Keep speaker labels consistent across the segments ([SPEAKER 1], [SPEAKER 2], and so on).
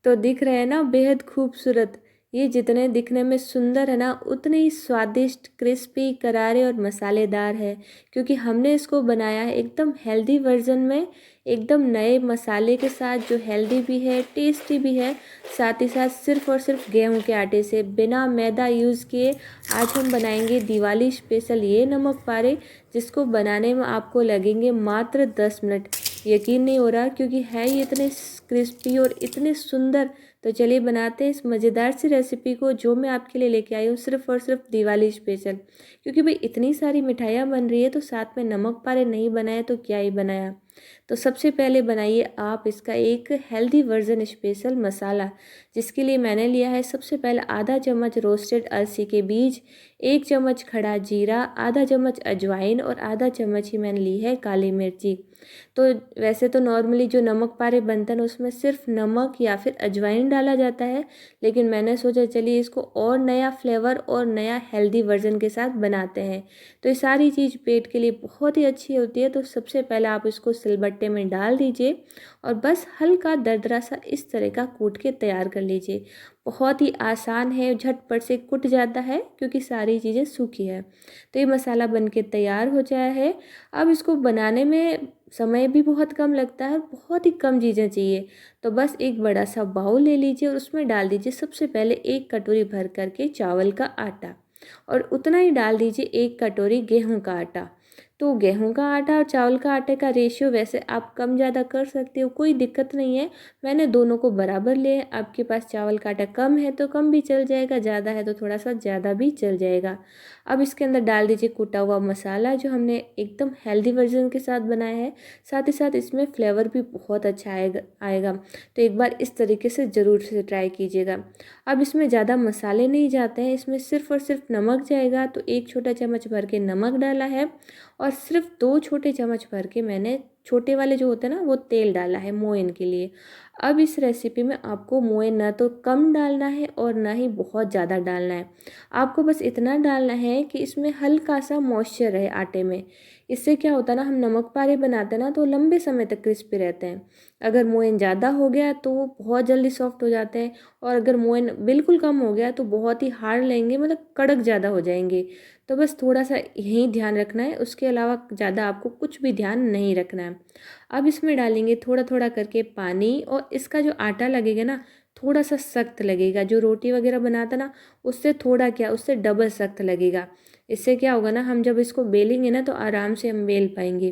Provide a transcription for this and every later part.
[SPEAKER 1] तो दिख रहे हैं ना बेहद खूबसूरत। ये जितने दिखने में सुंदर है ना, उतने ही स्वादिष्ट, क्रिस्पी, करारे और मसालेदार है। क्योंकि हमने इसको बनाया है एकदम हेल्दी वर्जन में, एकदम नए मसाले के साथ, जो हेल्दी भी है, टेस्टी भी है। साथ ही साथ सिर्फ और सिर्फ गेहूं के आटे से, बिना मैदा यूज़ किए आज हम बनाएंगे दिवाली स्पेशल ये नमक पारे, जिसको बनाने में आपको लगेंगे मात्र 10 मिनट। यकीन नहीं हो रहा, क्योंकि है ये इतने क्रिस्पी और इतने सुंदर। तो चलिए बनाते हैं इस मज़ेदार सी रेसिपी को, जो मैं आपके लिए लेके आई हूँ सिर्फ और सिर्फ दिवाली स्पेशल। क्योंकि भाई इतनी सारी मिठाइयाँ बन रही है, तो साथ में नमक पारे नहीं बनाया तो क्या ही बनाया। तो सबसे पहले बनाइए आप इसका एक हेल्दी वर्जन स्पेशल मसाला, जिसके लिए मैंने लिया है सबसे पहले आधा चम्मच रोस्टेड अलसी के बीज, 1 चम्मच खड़ा जीरा, आधा चम्मच अजवाइन और आधा चम्मच ही मैंने ली है काली मिर्ची। तो वैसे तो नॉर्मली जो नमक पारे बनते हैं उसमें सिर्फ नमक या फिर अजवाइन डाला जाता है, लेकिन मैंने सोचा चलिए इसको और नया फ्लेवर और नया हेल्दी वर्जन के साथ बनाते हैं। तो ये सारी चीज़ पेट के लिए बहुत ही अच्छी होती है। तो सबसे पहले आप इसको सिलबट्टे में डाल दीजिए और बस हल्का दरदरा सा इस तरह का कूट के तैयार कर लीजिए। बहुत ही आसान है, झटपट से कुट जाता है क्योंकि सारी चीज़ें सूखी है। तो ये मसाला बन के तैयार हो जाया है। अब इसको बनाने में समय भी बहुत कम लगता है, बहुत ही कम चीज़ें चाहिए। तो बस एक बड़ा सा बाउल ले लीजिए और उसमें डाल दीजिए सबसे पहले 1 कटोरी भर करके चावल का आटा, और उतना ही डाल दीजिए 1 कटोरी गेहूं का आटा। तो गेहूं का आटा और चावल का आटे का रेशियो वैसे आप कम ज़्यादा कर सकते हो, कोई दिक्कत नहीं है। मैंने दोनों को बराबर लिए। आपके पास चावल का आटा कम है तो कम भी चल जाएगा, ज़्यादा है तो थोड़ा सा ज़्यादा भी चल जाएगा। अब इसके अंदर डाल दीजिए कूटा हुआ मसाला, जो हमने एकदम हेल्दी वर्जन के साथ बनाया है। साथ ही साथ इसमें फ्लेवर भी बहुत अच्छा आएगा। तो एक बार इस तरीके से ज़रूर से ट्राई कीजिएगा। अब इसमें ज़्यादा मसाले नहीं जाते हैं, इसमें सिर्फ और सिर्फ नमक जाएगा। तो 1 छोटा चम्मच भर के नमक डाला है और सिर्फ 2 छोटे चम्मच भर के मैंने छोटे वाले जो होते हैं ना वो तेल डाला है मोयन के लिए। अब इस रेसिपी में आपको मोयन ना तो कम डालना है और ना ही बहुत ज़्यादा डालना है। आपको बस इतना डालना है कि इसमें हल्का सा मॉइस्चर रहे आटे में। इससे क्या होता है ना, हम नमक पारे बनाते हैं ना तो लंबे समय तक क्रिस्पी रहते हैं। अगर मोयन ज़्यादा हो गया तो वो बहुत जल्दी सॉफ्ट हो जाते हैं, और अगर मोयन बिल्कुल कम हो गया तो बहुत ही हार्ड लेंगे, मतलब कड़क ज़्यादा हो जाएंगे। तो बस थोड़ा सा यही ध्यान रखना है, उसके अलावा ज़्यादा आपको कुछ भी ध्यान नहीं रखना है। अब इसमें डालेंगे थोड़ा थोड़ा करके पानी, और इसका जो आटा लगेगा ना थोड़ा सा सख्त लगेगा। जो रोटी वगैरह बनाता ना उससे थोड़ा क्या, उससे डबल सख्त लगेगा। इससे क्या होगा ना, हम जब इसको बेलेंगे ना तो आराम से हम बेल पाएंगे,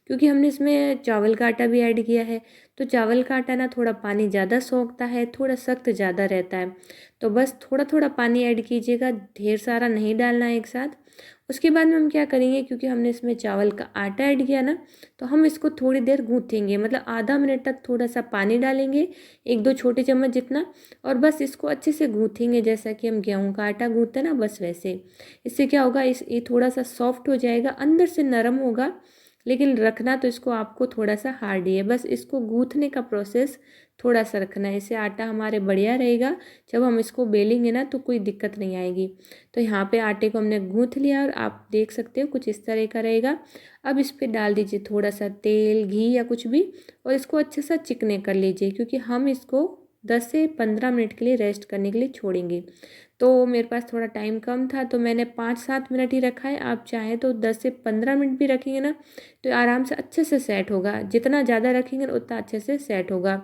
[SPEAKER 1] क्योंकि हमने इसमें चावल का आटा भी ऐड किया है। तो चावल का आटा ना थोड़ा पानी ज़्यादा सोखता है, थोड़ा सख्त ज़्यादा रहता है। तो बस थोड़ा थोड़ा पानी ऐड कीजिएगा, ढेर सारा नहीं डालना है एक साथ। उसके बाद में हम क्या करेंगे, क्योंकि हमने इसमें चावल का आटा ऐड किया ना, तो हम इसको थोड़ी देर गूँथेंगे, मतलब आधा मिनट तक थोड़ा सा पानी डालेंगे, 1-2 छोटे चम्मच जितना, और बस इसको अच्छे से गूँथेंगे जैसा कि हम गेहूं का आटा गूँथते हैं ना, बस वैसे। इससे क्या होगा, इस ये थोड़ा सा सॉफ्ट हो जाएगा, अंदर से नरम होगा, लेकिन रखना तो इसको आपको थोड़ा सा हार्ड ही है। बस इसको गूँथने का प्रोसेस थोड़ा सा रखना है, इससे आटा हमारे बढ़िया रहेगा। जब हम इसको बेलेंगे ना तो कोई दिक्कत नहीं आएगी। तो यहाँ पे आटे को हमने गूँथ लिया और आप देख सकते हो कुछ इस तरह का रहेगा। अब इस पर डाल दीजिए थोड़ा सा तेल, घी या कुछ भी, और इसको अच्छे से चिकने कर लीजिए, क्योंकि हम इसको 10 से 15 मिनट के लिए रेस्ट करने के लिए छोड़ेंगे। तो मेरे पास थोड़ा टाइम कम था तो मैंने 5-7 मिनट ही रखा है। आप चाहें तो 10 से 15 मिनट भी रखेंगे ना तो आराम से अच्छे से सेट होगा। जितना ज़्यादा रखेंगे उतना अच्छे से सेट होगा।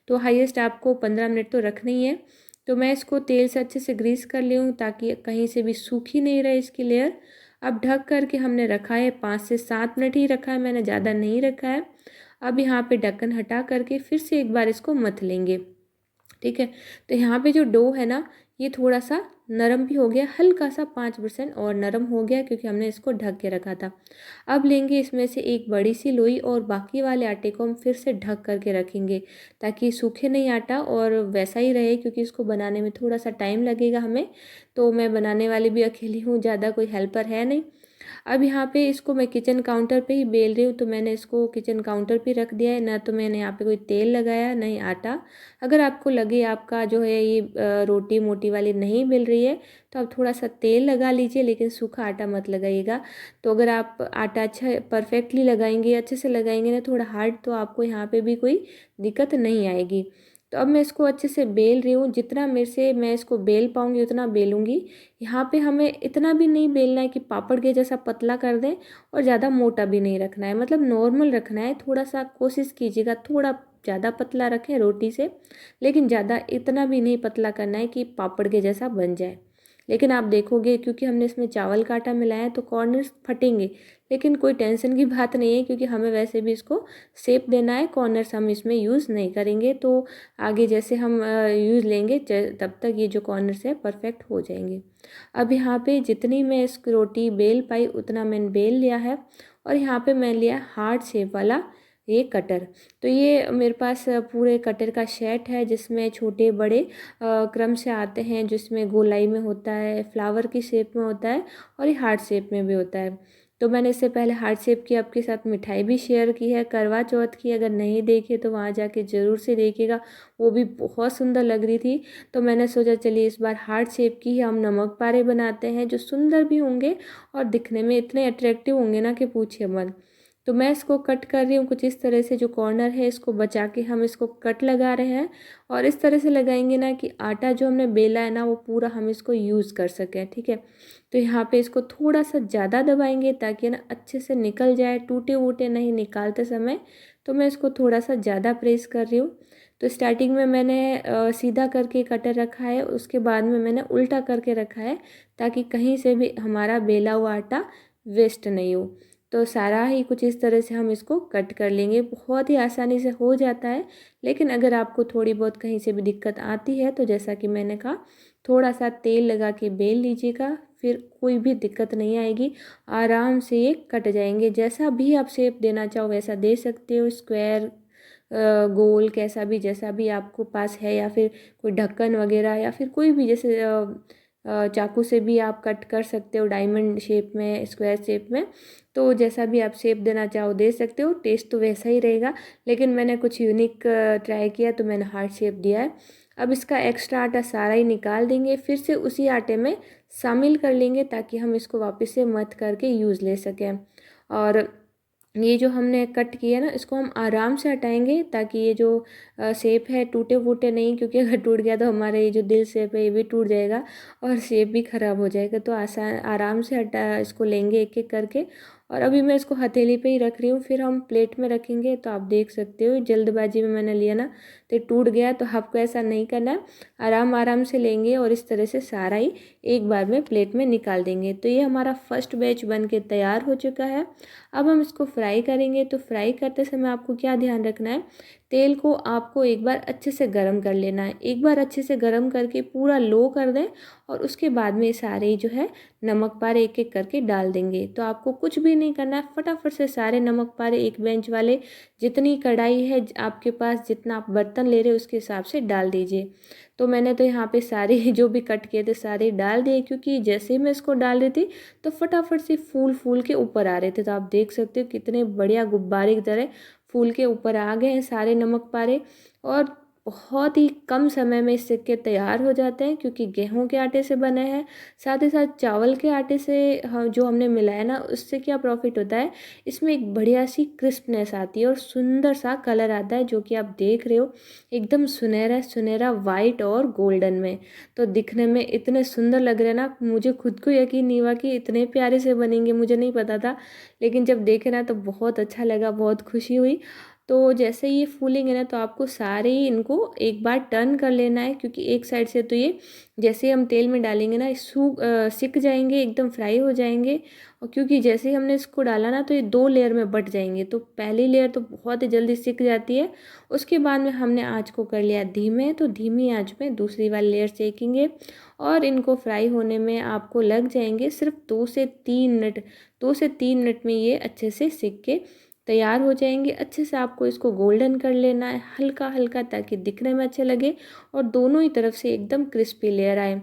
[SPEAKER 1] तो हाईएस्ट आपको 15 मिनट तो रखना ही है। तो मैं इसको तेल से अच्छे से ग्रीस कर ली हूँ, ताकि कहीं से भी सूखी नहीं रहे इसकी लेयर। अब ढक करके हमने रखा है, 5 से 7 मिनट ही रखा है मैंने, ज़्यादा नहीं रखा है। अब यहाँ पे ढक्कन हटा करके फिर से एक बार इसको मथ लेंगे। ठीक है। तो यहाँ पे जो डो है ना ये थोड़ा सा नरम भी हो गया, हल्का सा 5% और नरम हो गया, क्योंकि हमने इसको ढक के रखा था। अब लेंगे इसमें से एक बड़ी सी लोई, और बाकी वाले आटे को हम फिर से ढक करके रखेंगे, ताकि सूखे नहीं आटा और वैसा ही रहे, क्योंकि इसको बनाने में थोड़ा सा टाइम लगेगा हमें। तो मैं बनाने वाली भी अकेली हूँ, ज़्यादा कोई हेल्पर है नहीं। अब यहाँ पे इसको मैं किचन काउंटर पे ही बेल रही हूँ, तो मैंने इसको किचन काउंटर पे रख दिया है। ना तो मैंने यहाँ पे कोई तेल लगाया, नहीं आटा। अगर आपको लगे आपका जो है ये रोटी मोटी वाली नहीं मिल रही है, तो आप थोड़ा सा तेल लगा लीजिए, लेकिन सूखा आटा मत लगाइएगा। तो अगर आप आटा अच्छा परफेक्टली लगाएंगे, अच्छे से लगाएंगे ना थोड़ा हार्ड, तो आपको यहाँ पे भी कोई दिक्कत नहीं आएगी। तो अब मैं इसको अच्छे से बेल रही हूँ, जितना मेरे से मैं इसको बेल पाऊँगी उतना बेलूँगी। यहाँ पे हमें इतना भी नहीं बेलना है कि पापड़ के जैसा पतला कर दें और ज़्यादा मोटा भी नहीं रखना है, मतलब नॉर्मल रखना है। थोड़ा सा कोशिश कीजिएगा थोड़ा ज़्यादा पतला रखें रोटी से, लेकिन ज़्यादा इतना भी नहीं पतला करना है कि पापड़ के जैसा बन जाए। लेकिन आप देखोगे क्योंकि हमने इसमें चावल का आटा मिलाया है तो कॉर्नर्स फटेंगे, लेकिन कोई टेंशन की बात नहीं है क्योंकि हमें वैसे भी इसको शेप देना है। कॉर्नर्स हम इसमें यूज़ नहीं करेंगे, तो आगे जैसे हम यूज़ लेंगे तब तक ये जो कॉर्नर्स है परफेक्ट हो जाएंगे। अब यहाँ पे जितनी मैं इस रोटी बेल पाई उतना मैंने बेल लिया है, और यहाँ पे मैं लिया हार्ट शेप वाला ये कटर। तो ये मेरे पास पूरे कटर का सेट है जिसमें छोटे बड़े क्रम से आते हैं, जिसमें गोलाई में होता है, फ्लावर की शेप में होता है और ये हार्ट शेप में भी होता है। तो मैंने इससे पहले हार्ट शेप की आपके साथ मिठाई भी शेयर की है करवा चौथ की, अगर नहीं देखी तो वहाँ जाके ज़रूर से देखिएगा, वो भी बहुत सुंदर लग रही थी। तो मैंने सोचा चलिए इस बार हार्ट शेप की ही हम नमक पारे बनाते हैं, जो सुंदर भी होंगे और दिखने में इतने अट्रैक्टिव होंगे ना कि पूछिए मत। तो मैं इसको कट कर रही हूँ कुछ इस तरह से, जो कॉर्नर है इसको बचा के हम इसको कट लगा रहे हैं, और इस तरह से लगाएंगे ना कि आटा जो हमने बेला है ना वो पूरा हम इसको यूज़ कर सकें, ठीक है। तो यहाँ पे इसको थोड़ा सा ज़्यादा दबाएंगे ताकि ना अच्छे से निकल जाए, टूटे वूटे नहीं निकालते समय। तो मैं इसको थोड़ा सा ज़्यादा प्रेस कर रही हूँ। तो स्टार्टिंग में मैंने सीधा करके कटर रखा है, उसके बाद में मैंने उल्टा करके रखा है ताकि कहीं से भी हमारा बेला हुआ आटा वेस्ट नहीं हो। तो सारा ही कुछ इस तरह से हम इसको कट कर लेंगे, बहुत ही आसानी से हो जाता है। लेकिन अगर आपको थोड़ी बहुत कहीं से भी दिक्कत आती है तो जैसा कि मैंने कहा थोड़ा सा तेल लगा के बेल लीजिएगा, फिर कोई भी दिक्कत नहीं आएगी, आराम से ये कट जाएंगे। जैसा भी आप शेप देना चाहो वैसा दे सकते हो, स्क्वायर, गोल, कैसा भी जैसा भी आपको पास है, या फिर कोई ढक्कन वगैरह, या फिर कोई भी जैसे चाकू से भी आप कट कर सकते हो, डायमंड शेप में, स्क्वायर शेप में। तो जैसा भी आप शेप देना चाहो दे सकते हो, टेस्ट तो वैसा ही रहेगा। लेकिन मैंने कुछ यूनिक ट्राई किया तो मैंने हार्ट शेप दिया है। अब इसका एक्स्ट्रा आटा सारा ही निकाल देंगे, फिर से उसी आटे में शामिल कर लेंगे ताकि हम इसको वापस से मथ करके यूज़ ले सकें। और ये जो हमने कट किया ना इसको हम आराम से हटाएंगे ताकि ये जो शेप है टूटे फूटे नहीं, क्योंकि अगर टूट गया तो हमारा ये जो दिल शेप है ये भी टूट जाएगा और शेप भी ख़राब हो जाएगा। तो आसान आराम से हटा इसको लेंगे एक एक करके। और अभी मैं इसको हथेली पे ही रख रही हूँ, फिर हम प्लेट में रखेंगे। तो आप देख सकते हो जल्दबाजी में मैंने लिया ना तो टूट गया, तो आपको ऐसा नहीं करना है, आराम आराम से लेंगे और इस तरह से सारा ही एक बार में प्लेट में निकाल देंगे। तो ये हमारा फर्स्ट बैच बन के तैयार हो चुका है। अब हम इसको फ्राई करेंगे। तो फ्राई करते समय आपको क्या ध्यान रखना है, तेल को आपको एक बार अच्छे से गर्म कर लेना है। एक बार अच्छे से गर्म करके पूरा लो कर दें और उसके बाद में सारे जो है नमक पारे एक एक करके डाल देंगे। तो आपको कुछ भी नहीं करना है, फटाफट से सारे नमक पारे एक बेंच वाले, जितनी कढ़ाई है आपके पास, जितना आप बर्तन ले रहे हो उसके हिसाब से डाल दीजिए। तो मैंने तो यहाँ पे सारे जो भी कट किए थे सारे डाल दिए, क्योंकि जैसे ही मैं इसको डाल रही थी तो फटाफट से फूल फूल के ऊपर आ रहे थे। तो आप देख सकते हो कितने बढ़िया गुब्बारे की तरह फूल के ऊपर आ गए हैं सारे नमक पारे। और बहुत ही कम समय में इससे के तैयार हो जाते हैं, क्योंकि गेहूं के आटे से बने हैं। साथ ही साथ चावल के आटे से जो हमने मिलाया ना, उससे क्या प्रॉफिट होता है, इसमें एक बढ़िया सी क्रिस्पनेस आती है और सुंदर सा कलर आता है, जो कि आप देख रहे हो एकदम सुनहरा सुनहरा वाइट और गोल्डन में। तो दिखने में इतने सुंदर लग रहे हैं ना, मुझे खुद को यकीन नहीं हुआ कि इतने प्यारे से बनेंगे, मुझे नहीं पता था। लेकिन जब देखे ना तो बहुत अच्छा लगा, बहुत खुशी हुई। तो जैसे ये फूलेंगे ना तो आपको सारे ही इनको एक बार टर्न कर लेना है, क्योंकि एक साइड से तो ये जैसे ही हम तेल में डालेंगे ना सिक जाएंगे, एकदम फ्राई हो जाएंगे। और क्योंकि जैसे ही हमने इसको डाला ना तो ये दो लेयर में बट जाएंगे, तो पहली लेयर तो बहुत ही जल्दी सिक जाती है। उसके बाद में हमने आँच को कर लिया धीमे, तो धीमी आँच में दूसरी वाली लेयर सेकेंगे और इनको फ्राई होने में आपको लग जाएंगे सिर्फ 2 से 3 मिनट। 2 से 3 मिनट में ये अच्छे से सिक के तैयार हो जाएंगे। अच्छे से आपको इसको गोल्डन कर लेना है, हल्का हल्का, ताकि दिखने में अच्छे लगे और दोनों ही तरफ से एकदम क्रिस्पी लेयर आए।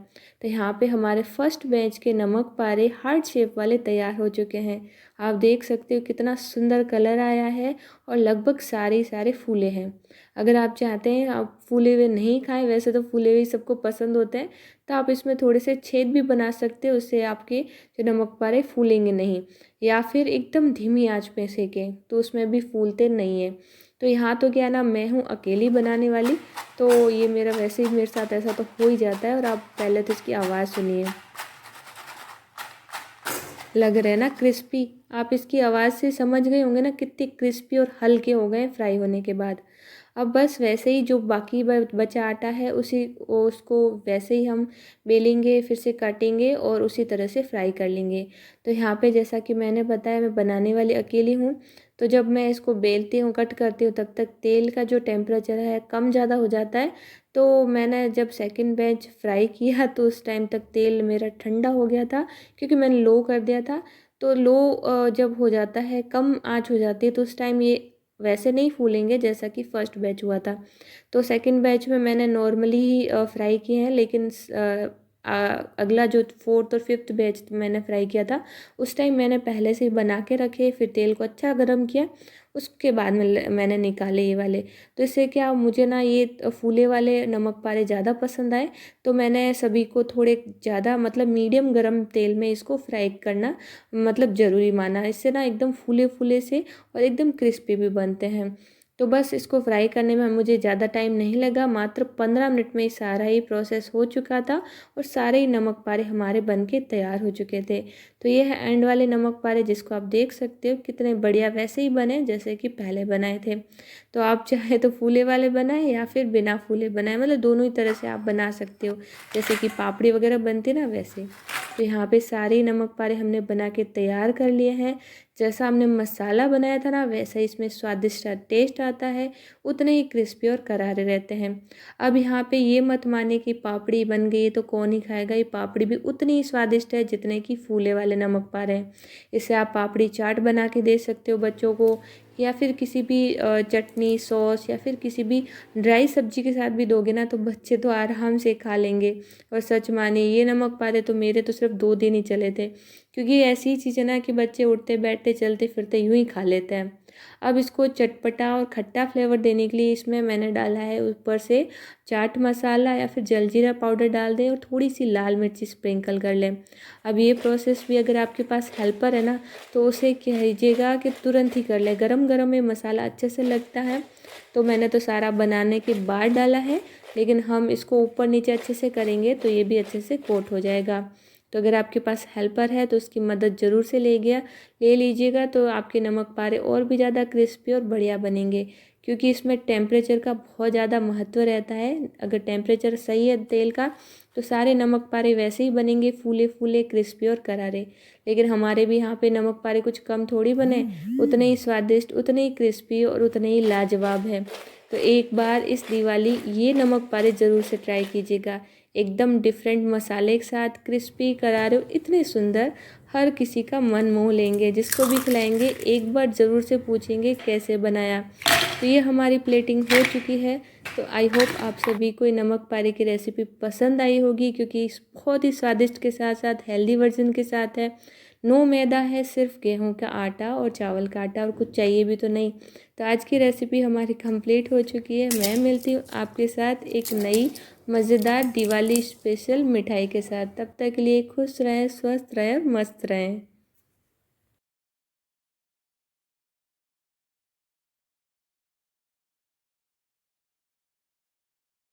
[SPEAKER 1] तो यहाँ पे हमारे फर्स्ट बैच के नमक पारे हार्ट शेप वाले तैयार हो चुके हैं। आप देख सकते हो कितना सुंदर कलर आया है और लगभग सारे सारे फूले हैं। अगर आप चाहते हैं आप फूले हुए नहीं खाएं, वैसे तो फूले हुए सबको पसंद होते हैं, तो आप इसमें थोड़े से छेद भी बना सकते हो, उससे आपके जो नमक पारे फूलेंगे नहीं। या फिर एकदम धीमी आंच पे सेकें तो उसमें भी फूलते नहीं है। तो यहाँ तो क्या ना, मैं हूँ अकेली बनाने वाली, तो ये मेरा वैसे ही मेरे साथ ऐसा तो हो ही जाता है। और आप पहले तो इसकी आवाज़ सुनिए, लग रहे हैं ना क्रिस्पी। आप इसकी आवाज़ से समझ गए होंगे ना कितने क्रिस्पी और हल्के हो गए फ्राई होने के बाद। अब बस वैसे ही जो बाकी बचा आटा है उसको वैसे ही हम बेलेंगे, फिर से काटेंगे और उसी तरह से फ्राई कर लेंगे। तो यहाँ पे जैसा कि मैंने बताया, मैं बनाने वाली अकेली हूँ, तो जब मैं इसको बेलती हूँ, कट करती हूँ, तब तक तेल का जो टेम्परेचर है कम ज़्यादा हो जाता है। तो मैंने जब सेकंड बैच फ्राई किया तो उस टाइम तक तेल मेरा ठंडा हो गया था, क्योंकि मैंने लो कर दिया था। तो लो जब हो जाता है, कम आँच हो जाती है, तो उस टाइम ये वैसे नहीं फूलेंगे जैसा कि फ़र्स्ट बैच हुआ था। तो सेकंड बैच में मैंने नॉर्मली ही फ्राई किए हैं, लेकिन अगला जो फोर्थ और फिफ्थ बैच मैंने फ्राई किया था, उस टाइम मैंने पहले से ही बना के रखे, फिर तेल को अच्छा गर्म किया, उसके बाद में मैंने निकाले ये वाले। तो इससे क्या, मुझे ना ये फूले वाले नमक पारे ज़्यादा पसंद आए, तो मैंने सभी को थोड़े ज़्यादा, मतलब मीडियम गरम तेल में इसको फ्राई करना मतलब ज़रूरी माना। इससे ना एकदम फूले फूले से और एकदम क्रिस्पी भी बनते हैं। तो बस इसको फ्राई करने में मुझे ज़्यादा टाइम नहीं लगा, मात्र 15 मिनट में सारा ही प्रोसेस हो चुका था और सारे ही नमक पारे हमारे बन के तैयार हो चुके थे। तो ये है एंड वाले नमक पारे, जिसको आप देख सकते हो कितने बढ़िया वैसे ही बने जैसे कि पहले बनाए थे। तो आप चाहे तो फूले वाले बनाएं या फिर बिना फूले बनाएं, मतलब दोनों ही तरह से आप बना सकते हो, जैसे कि पापड़ी वगैरह बनती ना वैसे। तो यहाँ पे सारे नमक पारे हमने बना के तैयार कर लिए हैं। जैसा हमने मसाला बनाया था ना, वैसा ही इसमें स्वादिष्ट टेस्ट आता है, उतने ही क्रिस्पी और करारे रहते हैं। अब यहाँ पे ये मत माने कि पापड़ी बन गई तो कौन ही खाएगा, ये पापड़ी भी उतनी ही स्वादिष्ट है जितने कि फूले वाले नमक पारे हैं। इसे आप पापड़ी चाट बना के दे सकते हो बच्चों को, या फिर किसी भी चटनी सॉस या फिर किसी भी ड्राई सब्जी के साथ भी दोगे ना, तो बच्चे तो आराम से खा लेंगे। और सच मानिए, ये नमक पारे तो मेरे तो सिर्फ 2 दिन ही चले थे, क्योंकि ये ऐसी चीज़ है ना कि बच्चे उठते बैठते चलते फिरते यूं ही खा लेते हैं। अब इसको चटपटा और खट्टा फ्लेवर देने के लिए इसमें मैंने डाला है ऊपर से चाट मसाला या फिर जलजीरा पाउडर डाल दें, और थोड़ी सी लाल मिर्ची स्प्रिंकल कर लें। अब ये प्रोसेस भी अगर आपके पास हेल्पर है ना, तो उसे कीजिएगा कि तुरंत ही कर ले, गरम गरम में मसाला अच्छे से लगता है। तो मैंने तो सारा बनाने के बाद डाला है, लेकिन हम इसको ऊपर नीचे अच्छे से करेंगे तो ये भी अच्छे से कोट हो जाएगा। तो अगर आपके पास हेल्पर है तो उसकी मदद ज़रूर से ले लीजिएगा, तो आपके नमक पारे और भी ज़्यादा क्रिस्पी और बढ़िया बनेंगे। क्योंकि इसमें टेम्परेचर का बहुत ज़्यादा महत्व रहता है। अगर टेम्परेचर सही है तेल का, तो सारे नमक पारे वैसे ही बनेंगे, फूले फूले क्रिस्पी और करारे। लेकिन हमारे भी यहाँ पे नमक पारे कुछ कम थोड़ी बने, उतने ही स्वादिष्ट, उतने ही क्रिस्पी और उतने ही लाजवाब है। तो एक बार इस दिवाली ये नमक पारे ज़रूर से ट्राई कीजिएगा। एकदम डिफरेंट मसाले के साथ क्रिस्पी करारे और इतने सुंदर, हर किसी का मन मोह लेंगे। जिसको भी खिलाएंगे एक बार ज़रूर से पूछेंगे कैसे बनाया। तो ये हमारी प्लेटिंग हो चुकी है। तो आई होप आप सभी को ये नमक पारे की रेसिपी पसंद आई होगी, क्योंकि बहुत ही स्वादिष्ट के साथ साथ हेल्दी वर्जन के साथ है। नो मैदा है, सिर्फ गेहूं का आटा और चावल का आटा, और कुछ चाहिए भी तो नहीं। तो आज की रेसिपी हमारी कंप्लीट हो चुकी है। मैं मिलती हूँ आपके साथ एक नई मज़ेदार दिवाली स्पेशल मिठाई के साथ। तब तक के लिए खुश रहें, स्वस्थ रहें, मस्त रहें।